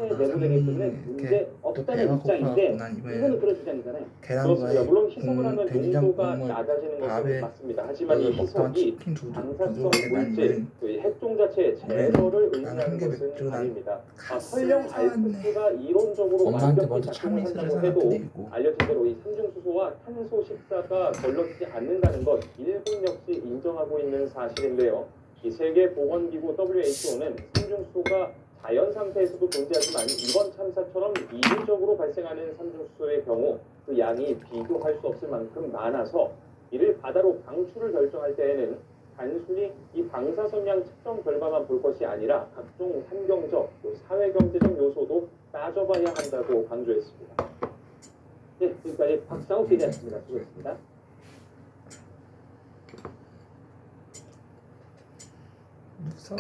내부되기 때문에 문제 없다는 입장인데 이분은 그런 주장이잖아요. 그렇습니다. 물론 희석을 하면 농도가 낮아지는 것은 맞습니다. 하지만 이 희석이 방사성 물질, 핵종 자체의 제거를 의미하는 것은 아닙니다. 설령 알프스가 이론적으로 완벽히 작동을 한다고 해도 알려진 대로 이 삼중수소와 탄소 식사가 걸러지지 않는다는 것 일본 역시 인정하고 있는 사실인데요. 이 세계보건기구 WHO는 삼중수소가 자연 상태에서도 존재하지만 이번 참사처럼 이중적으로 발생하는 삼중수소의 경우 그 양이 비교할 수 없을 만큼 많아서 이를 바다로 방출을 결정할 때에는 단순히 이 방사선량 측정 결과만 볼 것이 아니라 각종 환경적, 사회경제적 요소도 따져봐야 한다고 강조했습니다. 네, 지금까지 박상욱 기자였습니다. 수고했습니다. 무서워.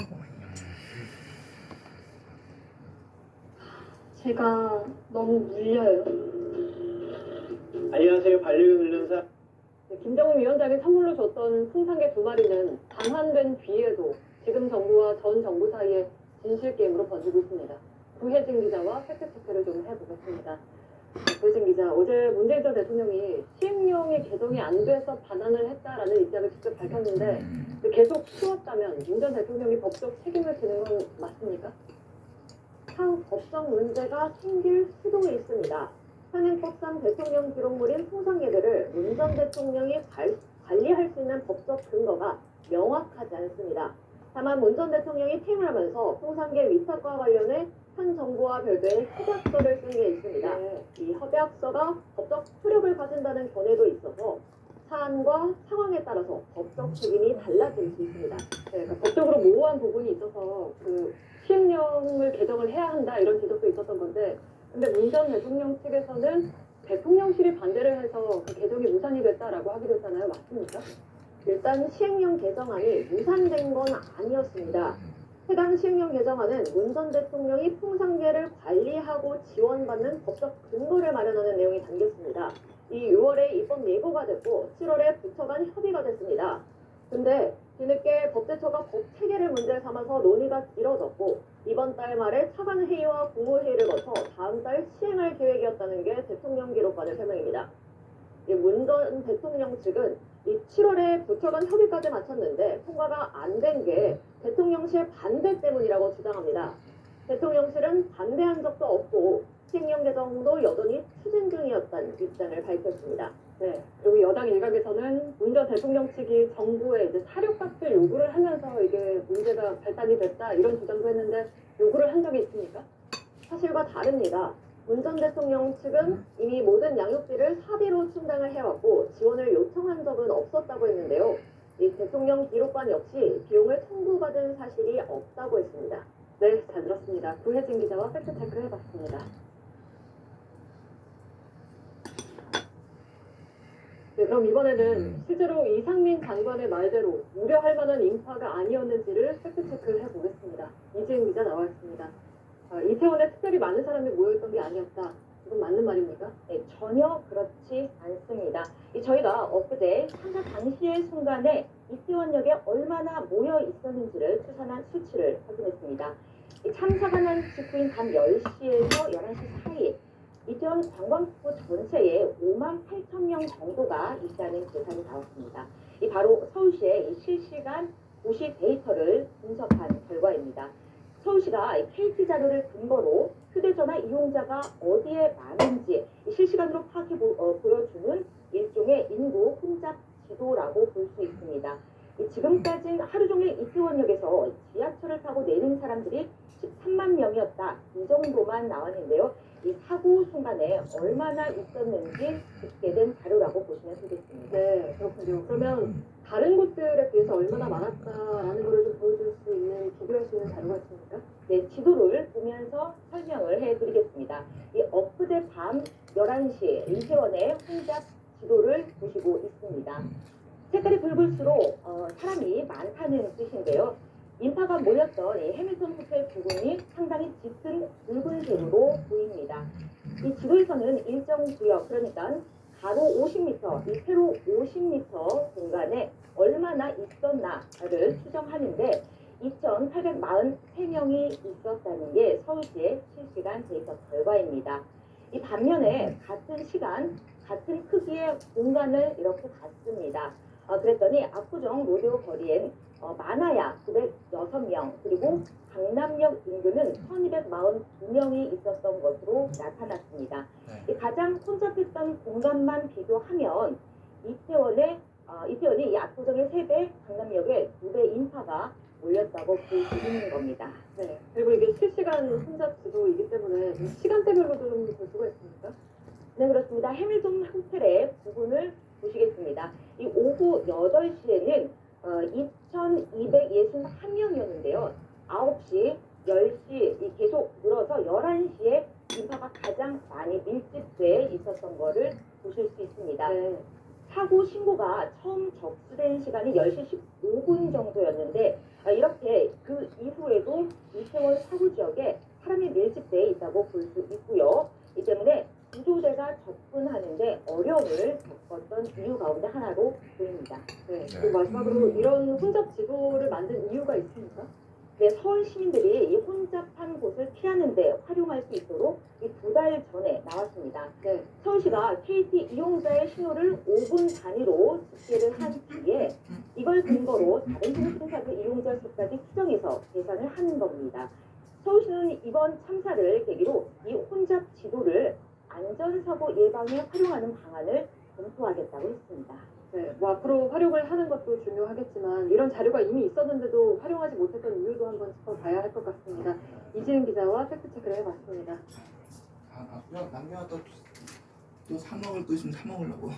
제가 너무 물려요. 안녕하세요. 반려견 훈련사 김정은 위원장이 선물로 줬던 풍산개 2마리는 방한된 뒤에도 지금 정부와 전 정부 사이에 진실게임으로 번지고 있습니다. 구혜진 기자와 팩트체크를 좀 해보겠습니다. 구혜진 기자, 어제 문재인 전 대통령이 시행령이 개정이 안 돼서 반환을 했다라는 입장을 직접 밝혔는데 계속 키웠다면 문 전 대통령이 법적 책임을 지는 건 맞습니까? 향 법적 문제가 생길 수도 있습니다. 현행법상 대통령 기록물인 풍산개들을 문 전 대통령이 관리할 수 있는 법적 근거가 명확하지 않습니다. 다만 문 전 대통령이 퇴임을 하면서 풍산개 위탁과 관련해 현 정부와 별도의 협약서를 쓴 게 있습니다. 이 협약서가 법적 효력을 가진다는 견해도 있어서 사안과 상황에 따라서 법적 책임이 달라질 수 있습니다. 그러니까 법적으로 모호한 부분이 있어서 시행령을 개정을 해야 한다 이런 지적도 있었던 건데, 근데 문 전 대통령 측에서는 대통령실이 반대를 해서 그 개정이 무산이 됐다라고 하기로 했잖아요. 맞습니까? 일단 시행령 개정안이 무산된 건 아니었습니다. 해당 시행령 개정안은 문 전 대통령이 풍산개를 관리하고 지원받는 법적 근거를 마련하는 내용이 담겼습니다. 이 6월에 입법 예고가 됐고 7월에 부처 간 협의가 됐습니다. 근데 뒤늦게 법제처가 법 체계를 문제 삼아서 논의가 길어졌고 이번 달 말에 차관 회의와 국무회의를 거쳐 다음 달 시행할 계획이었다는 게 대통령 기록관의 설명입니다. 문 전 대통령 측은 이 7월에 부처 간 협의까지 마쳤는데 통과가 안 된 게 대통령실 반대 때문이라고 주장합니다. 대통령실은 반대한 적도 없고 시행령 개정도 여전히 추진 중이었다는 입장을 밝혔습니다. 네. 그리고 여당 일각에서는 문 전 대통령 측이 정부에 이제 사료값을 요구를 하면서 이게 문제가 발단이 됐다 이런 주장도 했는데 요구를 한 적이 있습니까? 사실과 다릅니다. 문 전 대통령 측은 이미 모든 양육비를 사비로 충당을 해왔고 지원을 요청한 적은 없었다고 했는데요. 이 대통령 기록관 역시 비용을 청구받은 사실이 없다고 했습니다. 네, 잘 들었습니다. 구혜진 기자와 팩트체크 해봤습니다. 네, 그럼 이번에는 실제로 이상민 장관의 말대로 우려할 만한 인파가 아니었는지를 팩트체크를 해보겠습니다. 이지은 기자 나와있습니다. 이태원에 특별히 많은 사람이 모여있던 게 아니었다. 이건 맞는 말입니까? 네, 전혀 그렇지 않습니다. 저희가 엊그제 참사 당시의 순간에 이태원역에 얼마나 모여 있었는지를 추산한 수치를 확인했습니다. 참사가 난 직후인 밤 10시에서 11시 사이 이태원 관광지구 전체에 5만 8천 명 정도가 있다는 계산이 나왔습니다. 바로 서울시의 실시간 도시 데이터를 분석한 결과입니다. 서울시가 KT 자료를 근거로 휴대전화 이용자가 어디에 많은지 실시간으로 보여주는 일종의 인구 혼잡 지도라고 볼 수 있습니다. 지금까지 하루 종일 이태원역에서 지하철을 타고 내린 사람들이 13만 명이었다. 이 정도만 나왔는데요. 이 사고 순간에 얼마나 있었는지 집계된 자료라고 보시면 되겠습니다. 네, 그렇군요. 그러면 다른 곳들에 비해서 얼마나 많았다라는 것을 좀 보여줄 수 있는, 비교할 수 있는 자료가 있습니까? 네, 지도를 보면서 설명을 해드리겠습니다. 엊그제 밤 11시 이태원의 혼잡 지도를 보시고 있습니다. 색깔이 붉을수록 사람이 많다는 뜻인데요. 인파가 몰렸던 해밀턴 호텔 부근이 상당히 짙은 붉은색으로 보입니다. 이 지도에서는 일정 구역, 그러니까 가로 50m, 세로 50m 공간에 얼마나 있었나를 추정하는데 2,843명이 있었다는 게 서울시의 실시간 데이터 결과입니다. 이 반면에 같은 시간, 같은 크기의 공간을 이렇게 갔습니다. 그랬더니 압구정 로데오 거리엔 많아야 906명, 그리고 강남역 인근은 1242명이 있었던 것으로 나타났습니다. 이 가장 혼잡했던 공간만 비교하면 이태원이 이 압구정의 3배, 강남역의 2배 인파가 몰렸다고 볼 수 있는 겁니다. 네. 그리고 이게 실시간 혼잡 지도이기 때문에 시간대별로도 좀 볼 수가 있습니까? 네, 그렇습니다. 해밀턴 호텔의 부분을 보시겠습니다. 이 오후 8시에는 2,261명이었는데요. 9시, 10시 계속 늘어서 11시에 인파가 가장 많이 밀집돼 있었던 것을 보실 수 있습니다. 네. 사고 신고가 처음 접수된 시간이 10시 15분 정도였는데 이렇게 그 이후에도 이태원 사고 지역에 사람이 밀집돼 있다고 볼 수 있고요. 이 때문에 구조대가 접근하는데 어려움을 겪었던 이유 가운데 하나로 보입니다. 네. 그리고 마지막으로 이런 혼잡 지도를 만든 이유가 있습니까? 네, 서울 시민들이 이 혼잡한 곳을 피하는데 활용할 수 있도록 2달 전에 나왔습니다. 네. 서울시가 KT 이용자의 신호를 5분 단위로 집계를 한 뒤에 이걸 근거로 다른 교통카드 이용자 수까지 추정해서 계산을 하는 겁니다. 서울시는 이번 참사를 계기로 이 혼잡 지도를 안전사고 예방에 활용하는 방안을 검토하겠다고 했습니다. 네, 뭐 앞으로 활용을 하는 것도 중요하겠지만 이런 자료가 이미 있었는데도 활용하지 못했던 이유도 한번 짚어봐야 할 것 같습니다. 이지은 기자와 팩트체크를 해봤습니다. 남녀가 또 사 먹을 거 있으면 사 먹으려고.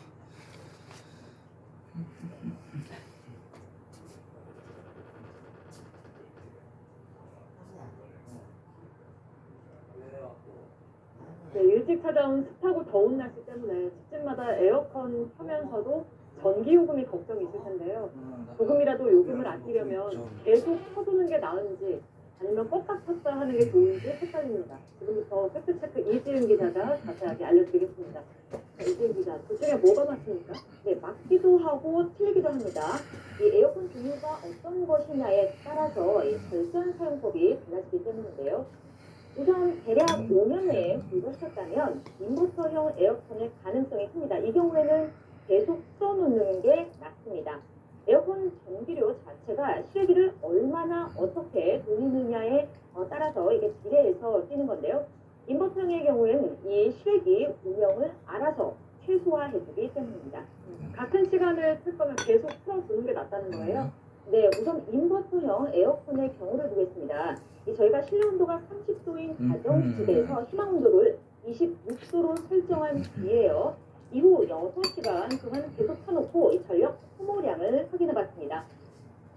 네, 일찍 찾아온 습하고 더운 날씨 때문에 집집마다 에어컨 켜면서도 전기요금이 걱정이 있을 텐데요. 조금이라도 요금을 아끼려면 계속 켜두는 게 나은지 아니면 껐다 켰다 하는 게 좋은지 헷갈립니다. 지금부터 팩트체크 이지은 기자가 자세하게 알려드리겠습니다. 자, 이지은 기자, 둘 중에 뭐가 맞습니까? 네, 맞기도 하고 틀리기도 합니다. 이 에어컨 종류가 어떤 것이냐에 따라서 이 절전 사용법이 달라지기 때문인데요. 우선 대략 5년 내에 불러셨다면 인버터형 에어컨일 가능성이 큽니다. 이 경우에는 계속 틀어놓는 게 낫습니다. 에어컨 전기료 자체가 실외기를 얼마나 어떻게 돌리느냐에 따라서 이게 비례해서 뛰는 건데요. 인버터형의 경우에는 이 실외기 운영을 알아서 최소화해주기 때문입니다. 같은 시간을 틀 거면 계속 틀어두는 게 낫다는 거예요? 네, 우선 인버터형 에어컨의 경우를 보겠습니다. 저희가 실내 온도가 30도인 가정집에서 희망 온도를 26도로 설정한 뒤에요. 이후 6시간 동안 계속 켜놓고 이 전력 소모량을 확인해봤습니다.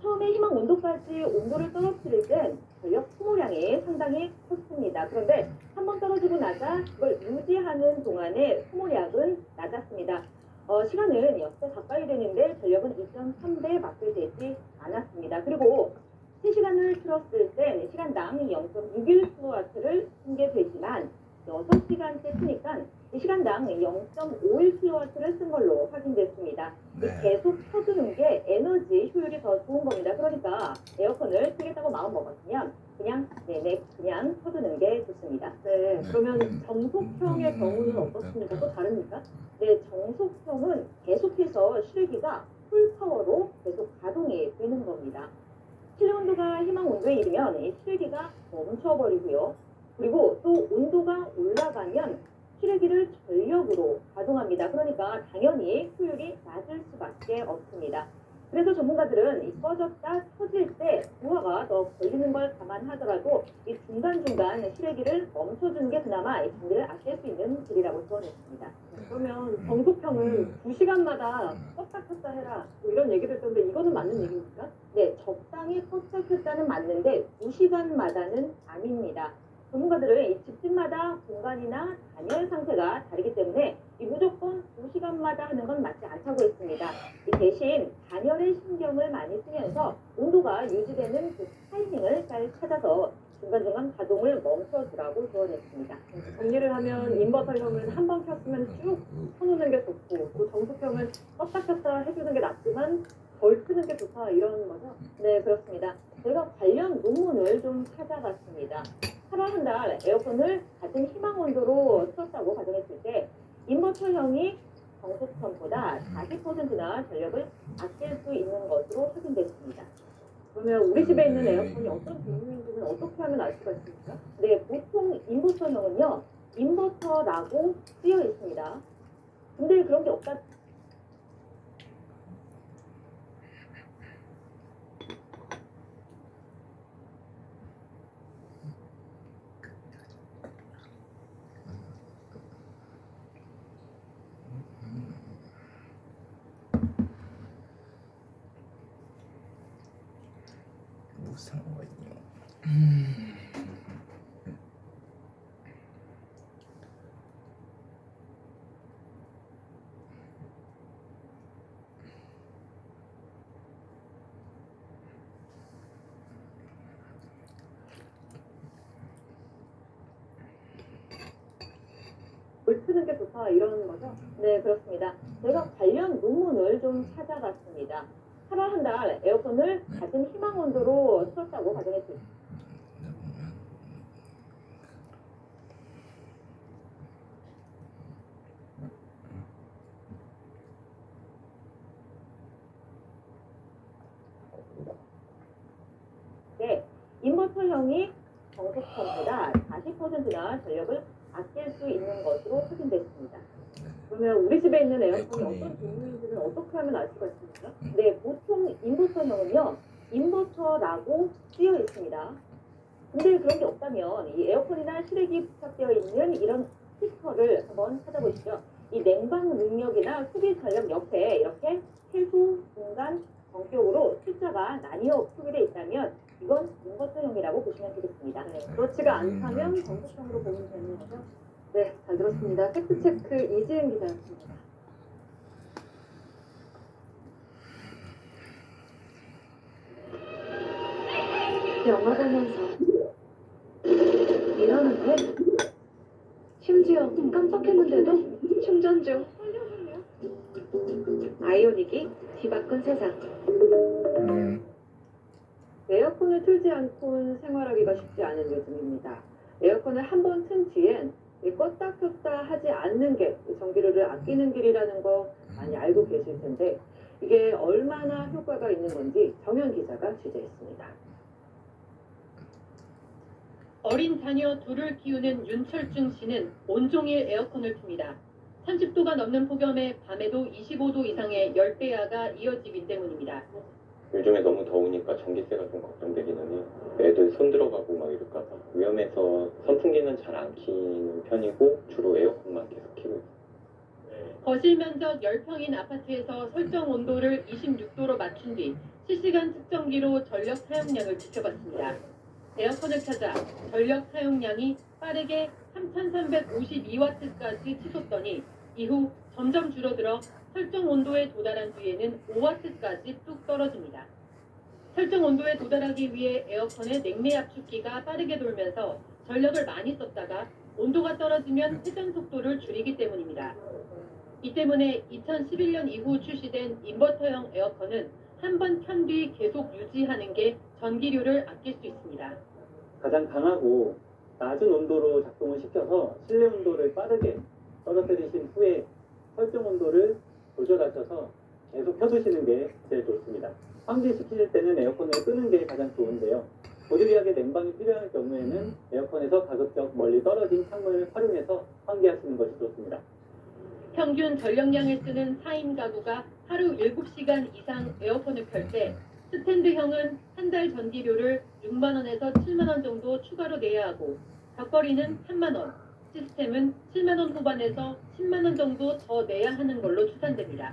처음에 희망 온도까지 온도를 떨어뜨릴 땐 전력 소모량이 상당히 컸습니다. 그런데 한번 떨어지고 나자 그걸 유지하는 동안에 소모량은 낮았습니다. 시간은 6배 가까이 되는데 전력은 2.3배밖에 되지 않았습니다. 그리고 3시간을 틀었을 땐 시간당 0.61kW를 쓰게 되지만 6시간째 쓰니까 시간당 0.51kW를 쓴 걸로 확인됐습니다. 네. 계속 켜두는 게 에너지 효율이 더 좋은 겁니다. 그러니까 에어컨을 쓰겠다고 마음 먹었으면 그냥 그냥 켜두는 게 좋습니다. 네, 그러면 정속형의 경우는 어떻습니까? 또 다릅니까? 네, 정속형은 계속해서 실외기가 풀파워로 계속 가동이 되는 겁니다. 실내 온도가 희망 온도에 이르면 이 실외기가 멈춰버리고요. 그리고 또 온도가 올라가면 실외기를 전력으로 가동합니다. 그러니까 당연히 효율이 낮을 수밖에 없습니다. 그래서 전문가들은 이 꺼졌다 켜질 때 부하가 더 걸리는 걸 감안하더라도 이 중간중간 실외기를 멈춰주는 게 그나마 이 전기를 아낄 수 있는 길이라고 조언했습니다. 그러면 정속형을 2시간마다 껐다 켰다 해라 뭐 이런 얘기도 있던데 이거는 맞는 얘기입니까? 네, 적당히 껐다 켰다는 맞는데 2시간마다는 아닙니다. 전문가들은 이 집집마다 공간이나 단열 상태가 다르기 때문에 이 무조건 2시간마다 하는 건 맞지 않다고 했습니다. 이 대신 단열에 신경을 많이 쓰면서 온도가 유지되는 그 타이밍을 잘 찾아서 중간중간 가동을 멈춰주라고 조언했습니다. 정리를 하면 인버터형은 한 번 켰으면 쭉 켜놓는 게 좋고 또 정속형은 껐다 켰다 해주는 게 낫지만 덜 트는 게 좋다 이런 거죠? 네, 그렇습니다. 제가 관련 논문을 좀 찾아봤습니다. 8월 한 달 에어컨을 같은 희망 온도로 틀었다고 가정했을 때 인버터형이 정속선보다 40%나 전력을 아낄 수 있는 것으로 확인됐습니다. 그러면 우리 집에 있는 에어컨이 어떤 종류인지는 어떻게 하면 알 수가 있습니까? 네, 보통 인버터형은요, 인버터라고 쓰여 있습니다. 근데 그런 게 없다. 무슨 거요? 덜 트는 게 좋다 이런 거죠? 네, 그렇습니다. 제가 관련 논문을 좀 찾아봤습니다. 8월 한 달 에어컨을 같은 희망 온도로 틀었다고 가정했을 때 네, 인버터형이 정속선보다 40%나 전력을 아낄 수 있는 것으로 확인됐습니다. 그러면 우리 집에 있는 에어컨이 에어컨이 어떤 종류인지는 어떻게 하면 알 수가 있습니까? 네, 보통 인버터형은요, 인버터라고 쓰여 있습니다. 근데 그런 게 없다면 이 에어컨이나 실외기 부착되어 있는 이런 스티커를 한번 찾아보시죠. 이 냉방 능력이나 소비 전력 옆에 이렇게 해소, 중간, 정격으로 숫자가 나뉘어 표기되어 있다면 이건 인버터형이라고 보시면 되겠습니다. 네, 그렇지가 않다면 정속형으로 보면 되는 거죠? 네, 잘 들었습니다. 팩트체크 이지은 기자였습니다. 영화 보면서 이러는데 심지어 깜빡했는데도 충전 중. 아이오닉이 뒤바꾼 세상. 에어컨을 틀지 않고는 생활하기가 쉽지 않은 요즘입니다. 에어컨을 한 번 튼 뒤엔 껐다 켰다 하지 않는 게 전기료를 아끼는 길이라는 거 많이 알고 계실 텐데 이게 얼마나 효과가 있는 건지 정현 기자가 취재했습니다. 어린 자녀 둘을 키우는 윤철중 씨는 온종일 에어컨을 틉니다. 30도가 넘는 폭염에 밤에도 25도 이상의 열대야가 이어지기 때문입니다. 요즘에 너무 더우니까 전기세가 좀 걱정되기는 해요. 애들 손 들어가고 막 이럴까봐 위험해서 선풍기는 잘 안 키는 편이고 주로 에어컨만 계속 키고 있어요. 거실 면적 10평인 아파트에서 설정 온도를 26도로 맞춘 뒤 실시간 측정기로 전력 사용량을 지켜봤습니다. 에어컨을 켜자 전력 사용량이 빠르게 3,352와트까지 치솟더니 이후 점점 줄어들어 설정 온도에 도달한 뒤에는 5와트까지 뚝 떨어집니다. 설정 온도에 도달하기 위해 에어컨의 냉매 압축기가 빠르게 돌면서 전력을 많이 썼다가 온도가 떨어지면 회전 속도를 줄이기 때문입니다. 이 때문에 2011년 이후 출시된 인버터형 에어컨은 한 번 켠 뒤 계속 유지하는 게 전기료를 아낄 수 있습니다. 가장 강하고 낮은 온도로 작동을 시켜서 실내 온도를 빠르게 떨어뜨리신 후에 설정 온도를 조절하셔서 계속 켜두시는 게 제일 좋습니다. 환기시키실 때는 에어컨을 끄는 게 가장 좋은데요. 부득이하게 냉방이 필요할 경우에는 에어컨에서 가급적 멀리 떨어진 창문을 활용해서 환기하시는 것이 좋습니다. 평균 전력량을 쓰는 4인 가구가 하루 7시간 이상 에어컨을 켤 때 스탠드형은 한 달 전기료를 6만 원에서 7만 원 정도 추가로 내야 하고 벽걸이는 3만 원, 시스템은 7만 원 후반에서 10만 원 정도 더 내야 하는 걸로 추산됩니다.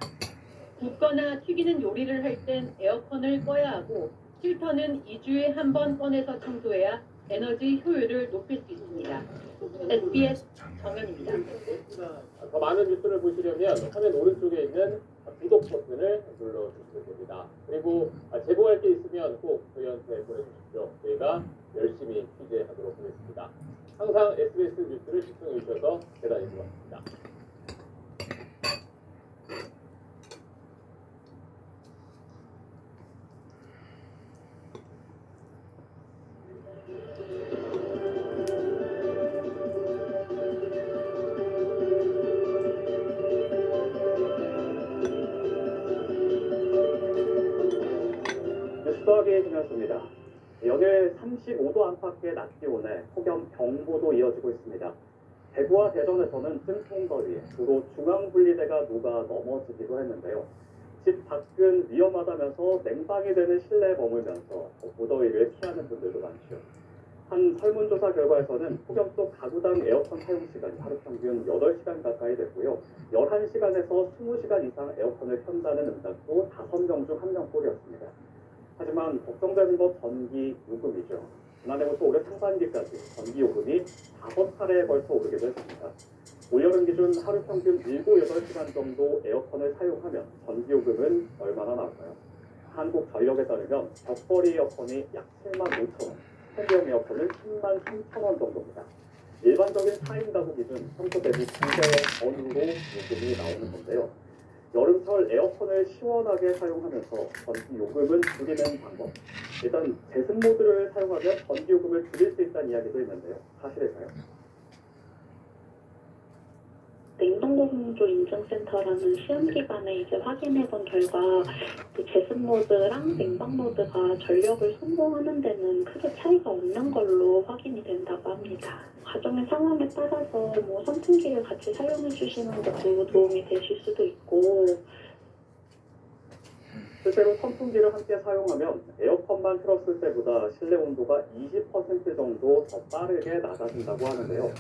굽거나 튀기는 요리를 할 땐 에어컨을 꺼야 하고 필터는 2주에 한 번 꺼내서 청소해야 에너지 효율을 높일 수 있습니다. SBS 정현입니다. 더 많은 뉴스를 보시려면 화면 오른쪽에 있는 구독 버튼을 눌러주시면 됩니다. 그리고 제보할 게 있으면 꼭 저희한테 보내주십시오. 저희가 열심히 취재하도록 하겠습니다. 항상 SBS 뉴스를 시청해 주셔서 대단히 고맙습니다. 35도 안팎의 낮 기온에 폭염 경보도 이어지고 있습니다. 대구와 대전에서는 찜통거리에 도로 중앙분리대가 녹아 넘어지기도 했는데요. 집 밖은 위험하다면서 냉방이 되는 실내에 머물면서 무더위를 피하는 분들도 많죠. 한 설문조사 결과에서는 폭염 속 가구당 에어컨 사용 시간이 하루 평균 8시간 가까이 됐고요. 11시간에서 20시간 이상 에어컨을 켠다는 응답도 5명 중 1명꼴이었습니다. 하지만 걱정되는 것 전기 요금이죠. 지난해부터 올해 상반기까지 전기 요금이 5차례에 걸쳐 오르기도 했습니다. 올여름 기준 하루 평균 7, 8시간 정도 에어컨을 사용하면 전기 요금은 얼마나 나올까요? 한국전력에 따르면 벽걸이 에어컨이 약 7만 5천 원, 폐기용 에어컨은 10만 3천 원 정도입니다. 일반적인 4인 가구 기준 평소 대비 2배의 전으로 요금이 나오는 건데요. 여름철 에어컨을 시원하게 사용하면서 전기 요금은 줄이는 방법. 일단 제습 모드를 사용하면 전기 요금을 줄일 수 있다는 이야기도 있는데요. 사실일까요? 냉동공조 인증센터라는 시험 기간에 확인해본 결과 제습 모드랑 냉방 모드가 전력을 소모하는 데는 크게 차이가 없는 걸로 확인이 된다고 합니다. 가정의 상황에 따라서 선풍기를 같이 사용해 주시는 것도 도움이 되실 수도 있고, 실제로 선풍기를 함께 사용하면 에어컨만 틀었을 때보다 실내 온도가 20% 정도 더 빠르게 낮아진다고 하는데요.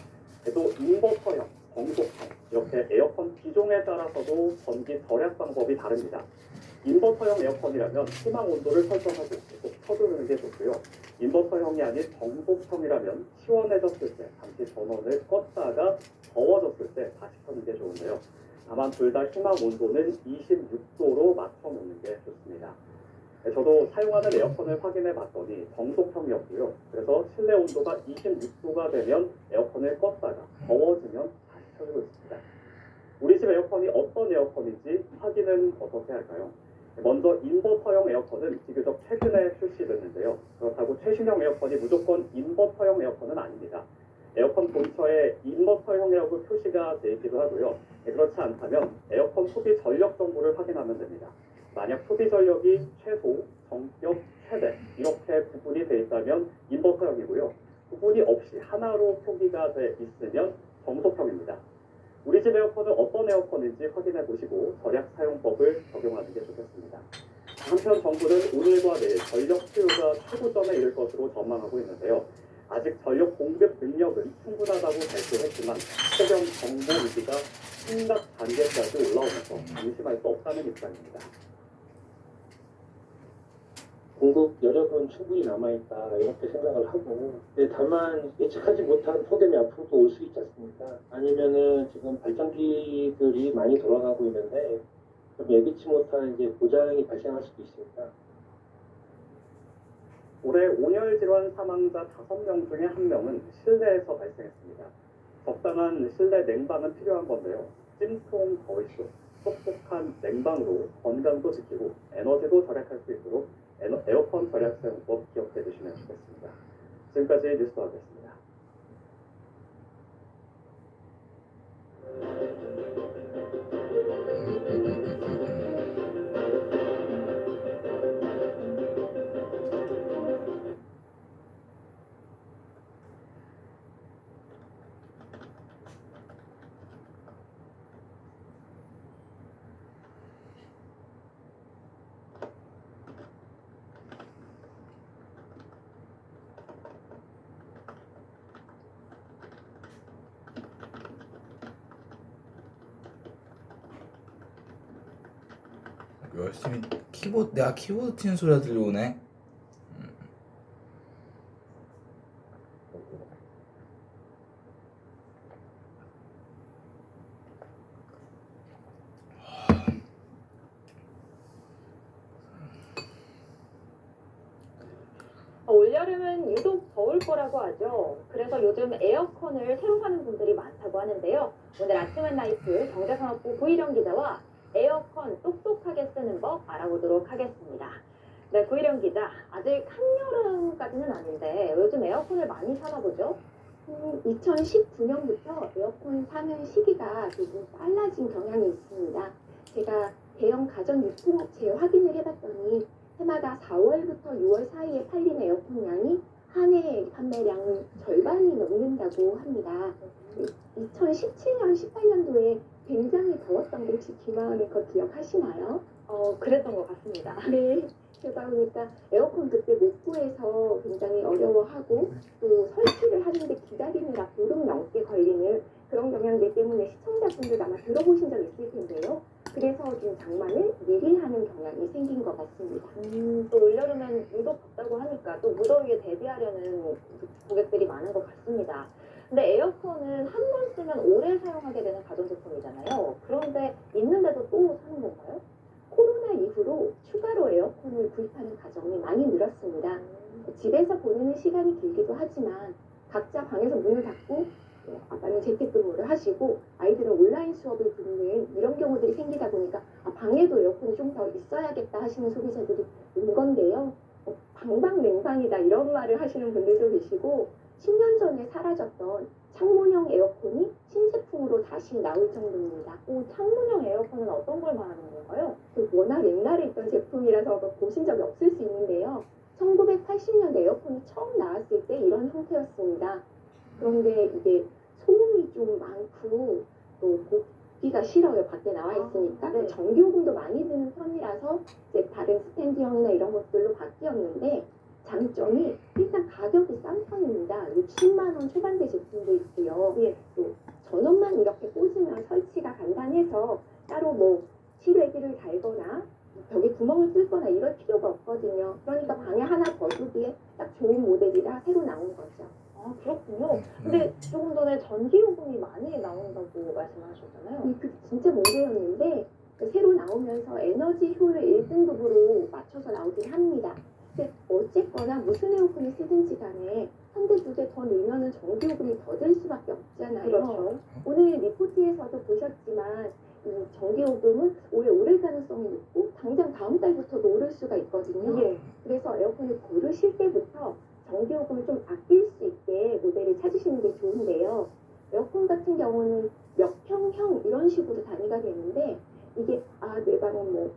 또 인버터형, 정속형, 이렇게 에어컨 기종에 따라서도 전기 절약 방법이 다릅니다. 인버터형 에어컨이라면 희망 온도를 설정하고 계속 켜두는 게 좋고요. 인버터형이 아닌 정속형이라면 시원해졌을 때 잠시 전원을 껐다가 더워졌을 때 다시 켜는 게 좋은데요. 다만 둘 다 희망 온도는 26도로 맞춰놓는 게 좋습니다. 저도 사용하는 에어컨을 확인해 봤더니 정속형이었고요. 그래서 실내 온도가 26도가 되면 에어컨을 껐다가 더워지면 다시 켜주고 있습니다. 우리 집 에어컨이 어떤 에어컨인지 확인은 어떻게 할까요? 먼저 인버터형 에어컨은 비교적 최근에 출시됐는데요. 그렇다고 최신형 에어컨이 무조건 인버터형 에어컨은 아닙니다. 에어컨 본처에 인버터형이라고 표시가 되어 있기도 하고요. 그렇지 않다면 에어컨 소비 전력 정보를 확인하면 됩니다. 만약 소비 전력이 최소, 정격, 최대 이렇게 구분이 되어 있다면 인버터형이고요. 구분이 없이 하나로 표기가 돼 있으면 정속형입니다. 우리 집 에어컨은 어떤 에어컨인지 확인해 보시고 절약 사용법을 적용하는 게 좋겠습니다. 한편 정부는 오늘과 내일 전력 수요가 최고점에 이를 것으로 전망하고 있는데요. 아직 전력 공급 능력은 충분하다고 발표했지만 폭염 정보 위기가 심각 단계까지 올라오면서 방심할 수 없다는 입장입니다. 공급 여력은 충분히 남아있다 이렇게 생각을 하고, 다만 예측하지 못한 폭염이 앞으로도 올 수 있지 않습니까? 아니면은 지금 발전기들이 많이 돌아가고 있는데 좀 예기치 못한 고장이 발생할 수도 있습니다. 올해 온열 질환 사망자 5명 중에 1명은 실내에서 발생했습니다. 적당한 실내 냉방은 필요한 건데요. 찜통 더위쇼, 똑똑한 냉방으로 건강도 지키고 에너지도 절약할 수 있도록 에어컨 절약 사용법 기억해 두시면 좋겠습니다. 지금까지 뉴스와였습니다. 열심히 내가 키보드 치는 소리가 들려오네. 올여름은 유독 더울 거라고 하죠. 그래서 요즘 에어컨을 새로 사는 분들이 많다고 하는데요. 오늘 아침은 나이트 경제산업부 구일영 기자와 에어컨 똑똑하게 쓰는 법 알아보도록 하겠습니다. 네, 구일영 기자. 아직 한여름까지는 아닌데 요즘 에어컨을 많이 사나 보죠? 2019년부터 에어컨 사는 시기가 조금 빨라진 경향이 있습니다. 제가 대형 가전 유통업체에 확인을 해봤더니 해마다 4월부터 6월 사이에 팔리는 에어컨 양이 한 해 판매량은 절반이 넘는다고 합니다. 2017년, 18년도에 굉장히 더웠던 거 혹시 김하은의 거 기억하시나요? 그랬던 것 같습니다. 네. 그러다 보니까 에어컨 그때 못 구해서 굉장히 어려워하고 또 설치를 하는데 기다리느라 보름 넘게 걸리는 그런 경향들 때문에 시청자분들 아마 들어보신 적 있을 텐데요. 그래서 좀 장만을 미리 하는 경향이 생긴 것 같습니다. 또 올여름엔 유독 덥다고 하니까 또 무더위에 대비하려는 고객들이 많은 것 같습니다. 근데 에어컨은 한 번 쓰면 오래 사용하게 되는 가전제품이잖아요. 그런데 있는데도 또 사는 건가요? 코로나 이후로 추가로 에어컨을 구입하는 가정이 많이 늘었습니다. 집에서 보내는 시간이 길기도 하지만 각자 방에서 문을 닫고 아빠는 재택근무를 하시고 아이들은 온라인 수업을 듣는 이런 경우들이 생기다 보니까 방에도 에어컨이 좀 더 있어야겠다 하시는 소비자들이 있는 건데요. 방방냉방이다 이런 말을 하시는 분들도 계시고 10년 전에 사라졌던 창문형 에어컨이 신제품으로 다시 나올 정도입니다. 창문형 에어컨은 어떤 걸 말하는 건가요? 워낙 옛날에 있던 제품이라서 보신 적이 없을 수 있는데요. 1980년대 에어컨이 처음 나왔을 때 이런 형태였습니다. 그런데 이게 소음이 좀 많고 또 보기가 싫어요. 밖에 나와 있으니까. 네. 전기요금도 많이 드는 편이라서 이제 다른 스탠드형이나 이런 것들로 바뀌었는데 장점이 일단 가격이 싼 편입니다. 60만 원 초반대 제품도 있고요. 예. 또 전원만 이렇게 꽂으면 설치가 간단해서 따로 뭐 실외기를 달거나 벽에 구멍을 뚫거나 이럴 필요가 없거든요. 그러니까 방에 하나 더 두기에 딱 좋은 모델이라 새로 나온 거죠. 아, 그렇군요. 근데 조금 전에 전기요금이 많이 나온다고 말씀하셨잖아요. 그 진짜 문제였는데 새로 나오면서 에너지 효율 1등급으로 맞춰서 나오긴 합니다. 근데 어쨌거나 무슨 에어컨을 쓰든지 간에 한 대 두 대 더 넣으면 전기요금이 더 들 수밖에 없잖아요. 그렇죠. 오늘 리포트에서도 보셨지만 이 전기요금은 오를 가능성이 높고 당장 다음 달부터도 오를 수가 있거든요. 예. 그래서 에어컨을 고르실 때부터 전기요금을 좀 아낄 수 있게 모델을 찾으시는 게 좋은데요. 에어컨 같은 경우는 몇 평형 이런 식으로 단위가 되는데 이게 내 방은 뭐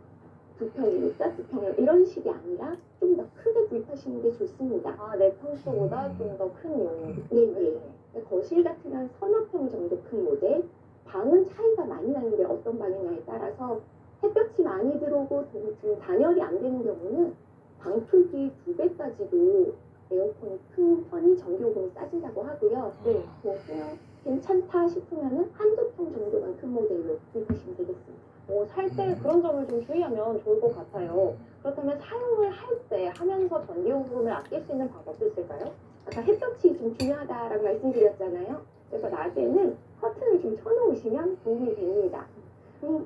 2평이니까 2평형 이런 식이 아니라 좀 더 크게 구입하시는 게 좋습니다. 내 평수보다 좀 더 큰 용. 네네. 거실 같은 한 서너 평 정도 큰 모델. 방은 차이가 많이 나는데 어떤 방이냐에 따라서 햇볕이 많이 들어오고 좀 단열이 안 되는 경우는 방 크기 2배까지도 에어컨이 큰 편이 전기요금이 싸진다고 하고요. 네. 그냥 괜찮다 싶으면은 한두 평 정도만 큰 모델로 구입하시면 되겠습니다. 살 때 그런 점을 좀 주의하면 좋을 것 같아요. 그렇다면 사용을 할 때 하면서 전기요금을 아낄 수 있는 방법도 있을까요? 아까 햇볕이 좀 중요하다라고 말씀드렸잖아요. 그래서 낮에는 커튼을 좀 쳐놓으시면 도움이 됩니다.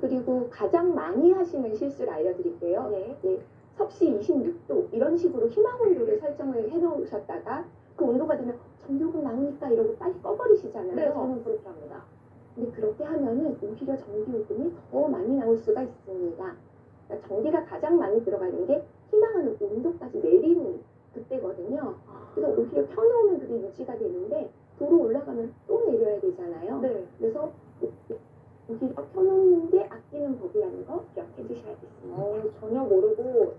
그리고 가장 많이 하시는 실수를 알려드릴게요. 네. 섭씨 26도 이런 식으로 희망 온도를 설정을 해놓으셨다가 그 온도가 되면 전기요금 나오니까 이러고 빨리 꺼버리시잖아요. 네, 저는 그렇게 합니다. 근데 그렇게 하면은 오히려 전기요금이 더 많이 나올 수가 있습니다. 그러니까 전기가 가장 많이 들어가는 게 희망하는 온도까지 내리는 그때거든요. 그래서 오히려 켜놓으면 그게 유지가 되는데 도로 올라가면 또 내려야 되잖아요. 네. 그래서 오히려 켜놓는데 아끼는 법이라는 거 기억해 주셔야겠습니다. 전혀 모르고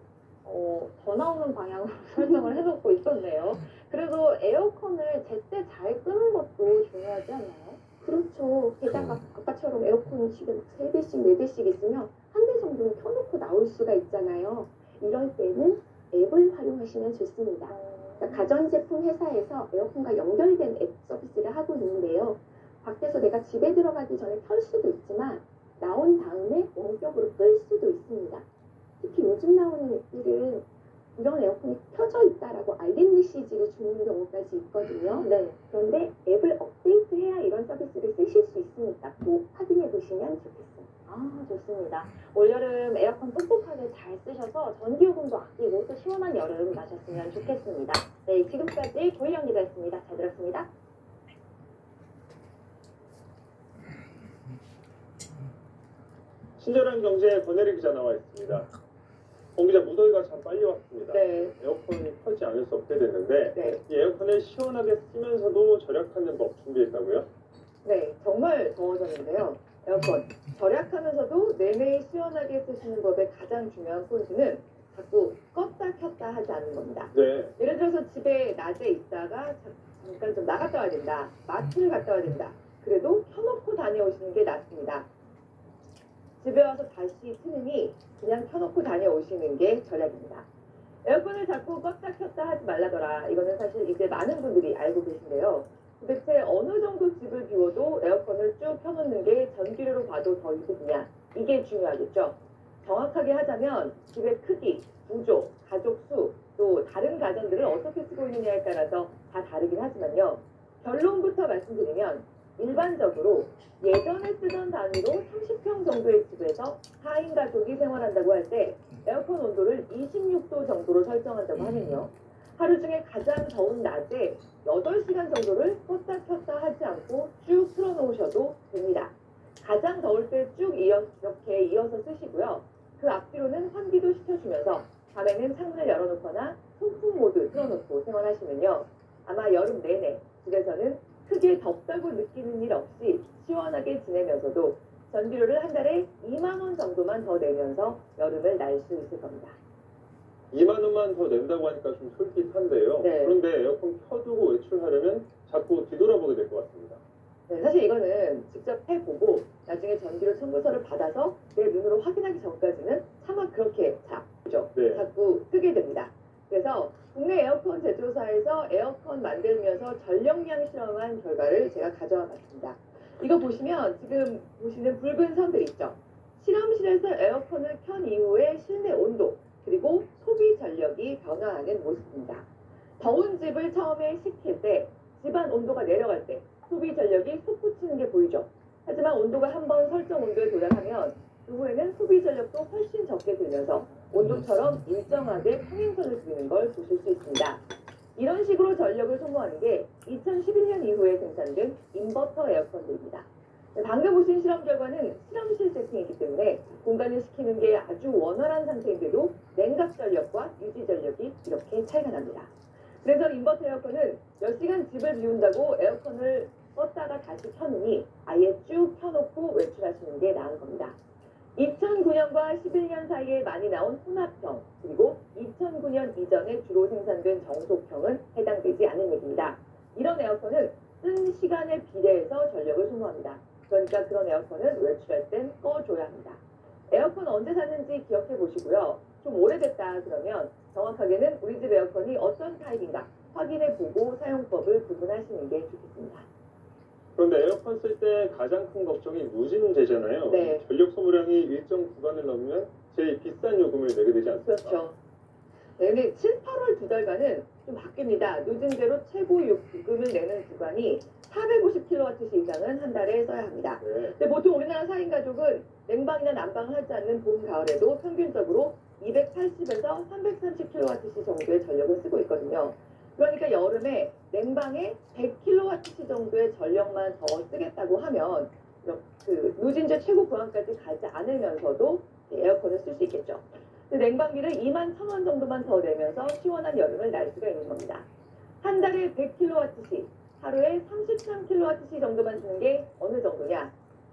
더 나오는 방향으로 설정을 해놓고 있었네요. 그래도 에어컨을 제때 잘 끄는 것도 중요하지 않나요? 그렇죠. 게다가 아까처럼 에어컨이 집에 막 3대씩 4대씩 있으면 한 대 정도는 켜놓고 나올 수가 있잖아요. 이럴 때는 앱을 활용하시면 좋습니다. 그러니까 가전제품 회사에서 에어컨과 연결된 앱 서비스를 하고 있는데요. 밖에서 내가 집에 들어가기 전에 켤 수도 있지만 나온 다음에 원격으로 끌 수도 있습니다. 특히 요즘 나오는 앱들은 이런 에어컨이 켜져 있다라고 알림 메시지를 주는 경우까지 있거든요. 네. 그런데 앱을 업데이트해야 이런 서비스를 쓰실 수 있으니까 꼭 확인해 보시면 좋겠습니다. 좋습니다. 올여름 에어컨 똑똑하게 잘 쓰셔서 전기요금도 아끼고 또 시원한 여름 마셨으면 좋겠습니다. 네, 지금까지 조희영 기자였습니다. 잘 들었습니다. 친절한 경제의 권혜리 기자 나와 있습니다. 기자, 무더위가 참 빨리 왔습니다. 네. 에어컨이 켜지 않을 수 없게 됐는데 네. 이 에어컨을 시원하게 쓰면서도 절약하는 법 준비했다고요? 네, 정말 더워졌는데요. 에어컨 절약하면서도 내내 시원하게 쓰시는 법의 가장 중요한 포인트는 자꾸 껐다 켰다 하지 않는 겁니다. 네. 예를 들어서 집에 낮에 있다가 잠깐 좀 나갔다 와야 된다. 마트를 갔다 와야 된다. 그래도 켜놓고 다녀오시는 게 낫습니다. 집에 와서 다시 트느니 그냥 켜놓고 다녀오시는 게 전략입니다. 에어컨을 자꾸 껐다 켰다 하지 말라더라. 이거는 사실 이제 많은 분들이 알고 계신데요. 도대체 어느 정도 집을 비워도 에어컨을 쭉 켜놓는 게 전기료로 봐도 더 이득이냐? 이게 중요하겠죠. 정확하게 하자면 집의 크기, 구조, 가족 수, 또 다른 가전들을 어떻게 쓰고 있느냐에 따라서 다 다르긴 하지만요. 결론부터 말씀드리면 일반적으로 예전에 쓰던 단위로 30평 정도의 집에서 4인 가족이 생활한다고 할 때 에어컨 온도를 26도 정도로 설정한다고 하면요. 하루 중에 가장 더운 낮에 8시간 정도를 껐다 켰다 하지 않고 쭉 틀어놓으셔도 됩니다. 가장 더울 때 쭉 이렇게 이어서 쓰시고요. 그 앞뒤로는 환기도 시켜주면서 밤에는 창문을 열어놓거나 통풍 모드 틀어놓고 생활하시면요. 아마 여름 내내 집에서는 크게 덥다고 느끼는 일 없이 시원하게 지내면서도 전기료를 한 달에 2만 원 정도만 더 내면서 여름을 날 수 있을 겁니다. 2만 원만 더 낸다고 하니까 좀 솔깃한데요. 네. 그런데 에어컨 켜두고 외출하려면 자꾸 뒤돌아보게 될 것 같습니다. 네, 사실 이거는 직접 해보고 나중에 전기료 청구서를 받아서 내 눈으로 확인하기 전까지는 차마 그렇게 네. 자꾸 끄게 됩니다. 그래서 국내 에어컨 제조사에서 에어컨 만들면서 전력량 실험한 결과를 제가 가져와 봤습니다. 이거 보시면 지금 보시는 붉은 선들 있죠. 실험실에서 에어컨을 켠 이후에 실내 온도 그리고 소비 전력이 변화하는 모습입니다. 더운 집을 처음에 식힐 때 집안 온도가 내려갈 때 소비 전력이 솟구치는 게 보이죠. 하지만 온도가 한번 설정 온도에 도달하면 그 후에는 소비 전력도 훨씬 적게 들면서 온도처럼 일정하게 평행선을 그리는 걸 보실 수 있습니다. 이런 식으로 전력을 소모하는 게 2011년 이후에 생산된 인버터 에어컨들입니다. 방금 보신 실험 결과는 실험실 세팅이기 때문에 공간을 식히는 게 아주 원활한 상태인데도 냉각 전력과 유지 전력이 이렇게 차이가 납니다. 그래서 인버터 에어컨은 몇 시간 집을 비운다고 에어컨을 껐다가 다시 켜느니 아예 쭉 켜놓고 외출하시는 게 나은 겁니다. 2009년과 11년 사이에 많이 나온 혼합형 그리고 2009년 이전에 주로 생산된 정속형은 해당되지 않는 얘기입니다. 이런 에어컨은 쓴 시간에 비례해서 전력을 소모합니다. 그러니까 그런 에어컨은 외출할 땐 꺼줘야 합니다. 에어컨 언제 샀는지 기억해 보시고요. 좀 오래됐다 그러면 정확하게는 우리 집 에어컨이 어떤 타입인가 확인해 보고 사용법을 구분하시는 게 좋겠습니다. 그런데 에어컨 쓸 때 가장 큰 걱정이 누진제잖아요. 네. 전력 소모량이 일정 구간을 넘으면 제일 비싼 요금을 내게 되지 않습니까? 그렇죠. 네, 근데 7, 8월 두 달간은 좀 바뀝니다. 누진제로 최고 요금을 내는 구간이 450kW 이상은 한 달에 써야 합니다. 네. 근데 보통 우리나라 4인 가족은 냉방이나 난방을 하지 않는 봄, 가을에도 평균적으로 280에서 330kW 정도의 전력을 쓰고 있거든요. 그러니까 여름에 냉방에 100kW 정도의 전력만 더 쓰겠다고 하면 그 누진제 최고 구간까지 가지 않으면서도 에어컨을 쓸 수 있겠죠. 냉방비를 21,000원 정도만 더 내면서 시원한 여름을 날 수가 있는 겁니다. 한 달에 100kWh, 하루에 33kWh 정도만 쓰는 게 어느 정도냐?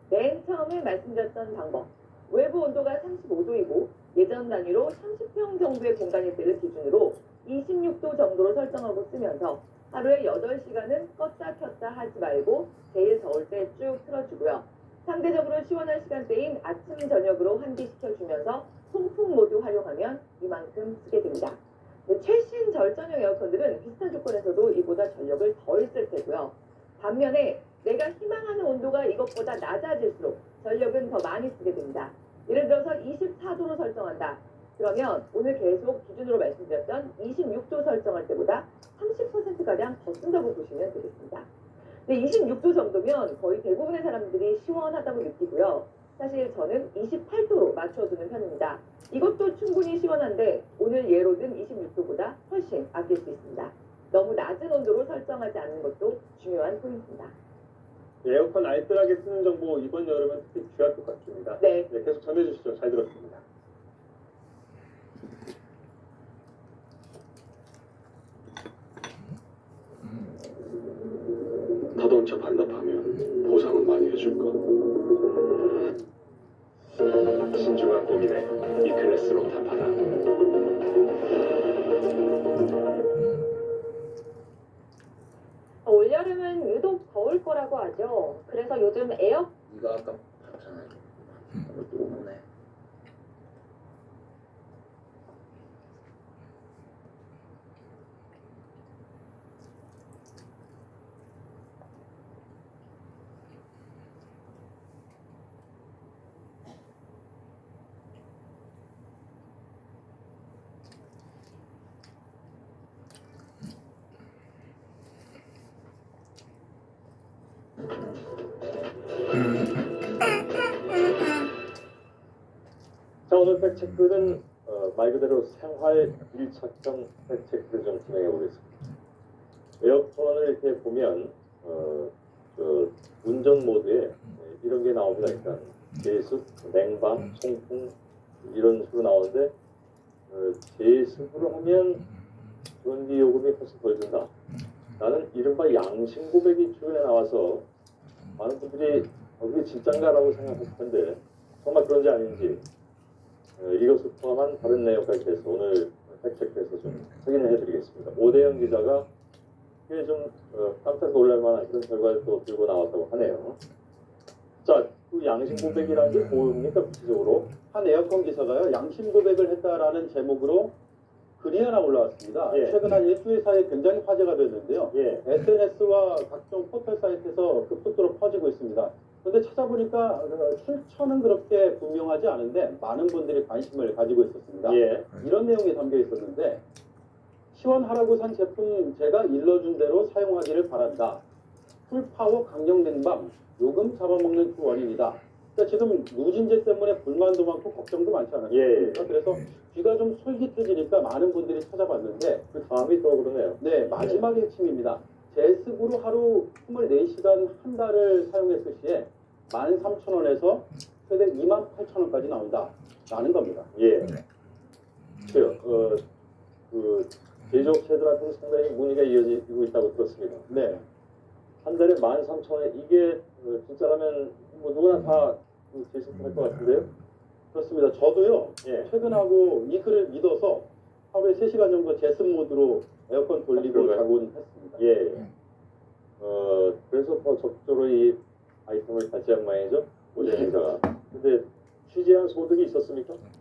맨 처음에 말씀드렸던 방법. 외부 온도가 35도이고 예전 단위로 30평 정도의 공간일 때를 기준으로 26도 정도로 설정하고 쓰면서 하루에 8시간은 껐다 켰다 하지 말고 제일 더울 때 쭉 틀어주고요. 상대적으로 시원한 시간대인 아침, 저녁으로 환기시켜주면서 통풍 모드 활용하면 이만큼 쓰게 됩니다. 최신 절전형 에어컨들은 비슷한 조건에서도 이보다 전력을 덜 쓸 테고요. 반면에 내가 희망하는 온도가 이것보다 낮아질수록 전력은 더 많이 쓰게 됩니다. 예를 들어서 24도로 설정한다. 그러면 오늘 계속 기준으로 말씀드렸던 26도 설정할 때보다 30%가량 더 쓴다고 보시면 되겠습니다. 근데 26도 정도면 거의 대부분의 사람들이 시원하다고 느끼고요. 사실 저는 28도로 맞춰두는 편입니다. 이것도 충분히 시원한데 오늘 예로 든 26도보다 훨씬 아낄 수 있습니다. 너무 낮은 온도로 설정하지 않는 것도 중요한 포인트입니다. 에어컨 알뜰하게 쓰는 정보 이번 여름은 특히 귀할 것 같습니다. 네. 네, 계속 전해주시죠. 잘 들었습니다. 자동차 반납하면 보상은 많이 해줄까? 신중한 고민에 이클래스로 답하다. 올여름은 유독 더울 거라고 하죠. 그래서 요즘 에어 이거 아까 봤잖아. 이거 또 오네. 자, 오늘 팩체크는 말 그대로 생활 밀착형 팩체크를 좀 진행해 보겠습니다. 에어컨을 이렇게 보면 그 운전 모드에 이런 게 나옵니다. 일단 제습, 냉방, 송풍 이런 식으로 나오는데 제습으로 하면 전기 요금이 훨씬 덜 든다. 나는 이른바 양심 고백이 주변에 나와서 많은 분들이 그게 진짠가라고 생각했을 텐데 정말 그런지 아닌지 이것을 포함한 다른 내용까지 해서 오늘 팩체크에서 좀 확인을 해드리겠습니다. 오대영 기자가 꽤 좀 깜짝 놀랄만한 그런 결과를 또 들고 나왔다고 하네요. 자, 그 양심 고백이라는 게 뭡니까 구체적으로? 한 에어컨 기사가요 양심 고백을 했다라는 제목으로 글이 하나 올라왔습니다. 예. 최근 한 일주일 사이에 굉장히 화제가 됐는데요. 예. SNS와 각종 포털 사이트에서 급속도로 퍼지고 있습니다. 그런데 찾아보니까 출처는 그렇게 분명하지 않은데 많은 분들이 관심을 가지고 있었습니다. 예. 이런 내용이 담겨 있었는데 시원하라고 산 제품 제가 일러준 대로 사용하기를 바란다. 풀파워 강력 냉방 요금 잡아먹는 주 원인이다. 그러니까 지금 누진제 때문에 불만도 많고 걱정도 많지 않았습니까? 예. 그래서 귀가 좀 솔깃해지니까 많은 분들이 찾아봤는데 그 다음이 또 그러네요. 네, 마지막이 핵심입니다. 제습으로 하루 24시간 한 달을 사용했을 시에 13,000원에서 최대 28,000원까지 나온다. 라는 겁니다. 예. 그래요. 그 제조업체들한테는 상당히 문의가 이어지고 있다고 들었습니다. 네. 한 달에 13,000원 이게 진짜라면 뭐 누구나 다 제습할 것 같은데요. 그렇습니다. 저도요. 예. 퇴근하고 이 글을 믿어서 하루에 3시간 정도 제습 모드로 에어컨 돌리고 그런가요? 자곤 했습니다. 예. 그래서 더 적극적으로 이 아이템을 가지 양망이죠. 오재영 기자가. 근데 취재한 소득이 있었습니까?